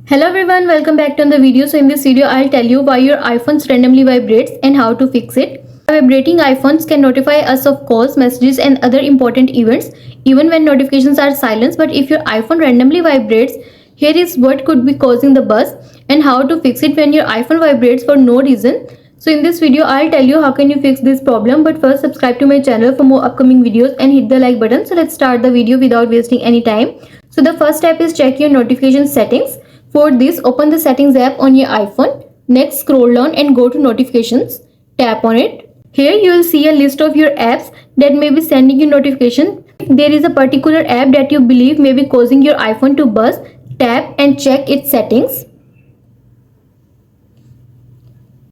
Hello everyone, welcome back to the video. So in this video, I'll tell you why your iPhone randomly vibrates and how to fix it. Vibrating iPhones can notify us of calls, messages and other important events even when notifications are silenced. But if your iPhone randomly vibrates, here is what could be causing the buzz and how to fix it when your iPhone vibrates for no reason. So in this video, I'll tell you how can you fix this problem. But first, subscribe to my channel for more upcoming videos and hit the like button. So let's start the video without wasting any time. So the first step is check your notification settings. For this, open the settings app on your iPhone. Next, scroll down and go to notifications. Tap on it. Here you will see a list of your apps that may be sending you notification. If there is a particular app that you believe may be causing your iPhone to buzz, tap and check its settings.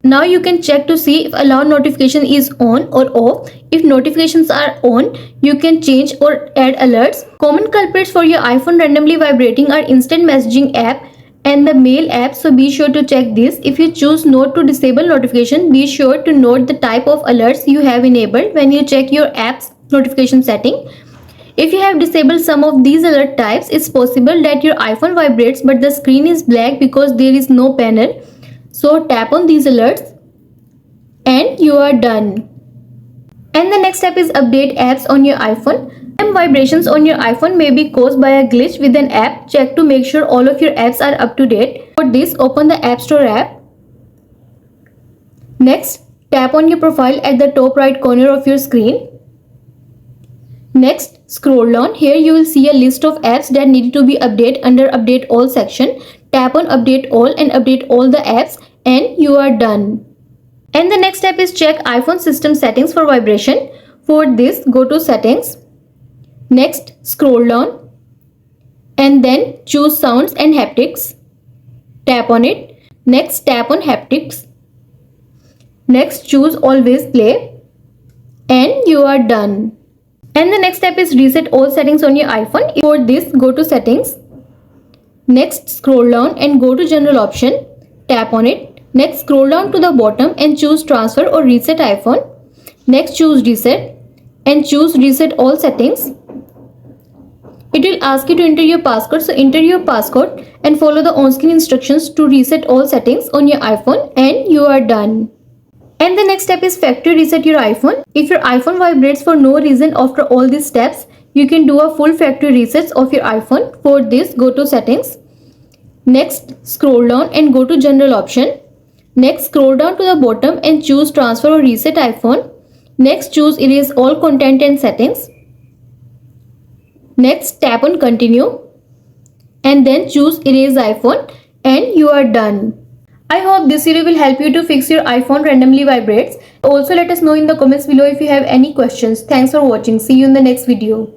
Now you can check to see if allow notification is on or off. If notifications are on, you can change or add alerts. Common culprits for your iPhone randomly vibrating are instant messaging app and the mail app, so be sure to check this. If you choose not to disable notification, be sure to note the type of alerts you have enabled when you check your app's notification setting. If you have disabled some of these alert types, it's possible that your iPhone vibrates but the screen is black because there is no panel. So tap on these alerts and you are done. And the next step is update apps on your iPhone. Vibrations on your iPhone may be caused by a glitch with an app. Check to make sure all of your apps are up to date. For this, open the App Store app. Next, tap on your profile at the top right corner of your screen. Next, scroll down. Here you will see a list of apps that need to be updated under Update All section. Tap on Update All and update all the apps and you are done. And the next step is check iPhone system settings for vibration. For this, go to Settings. Next, scroll down and then choose Sounds and Haptics. Tap on it. Next, tap on Haptics. Next, choose Always Play and you are done. And the next step is reset all settings on your iPhone. For this, go to Settings. Next, scroll down and go to General option. Tap on it. Next, scroll down to the bottom and choose Transfer or Reset iPhone. Next, choose Reset and choose Reset all settings. It will ask you to enter your passcode, so enter your passcode and follow the on-screen instructions to reset all settings on your iPhone and you are done. And the next step is factory reset your iPhone. If your iPhone vibrates for no reason after all these steps, you can do a full factory reset of your iPhone. For this, go to Settings. Next, scroll down and go to General option. Next, scroll down to the bottom and choose Transfer or Reset iPhone. Next, choose Erase all content and settings. Next, tap on Continue and then choose Erase iPhone and you are done. I hope this video will help you to fix your iPhone randomly vibrates. Also, let us know in the comments below if you have any questions. Thanks for watching. See you in the next video.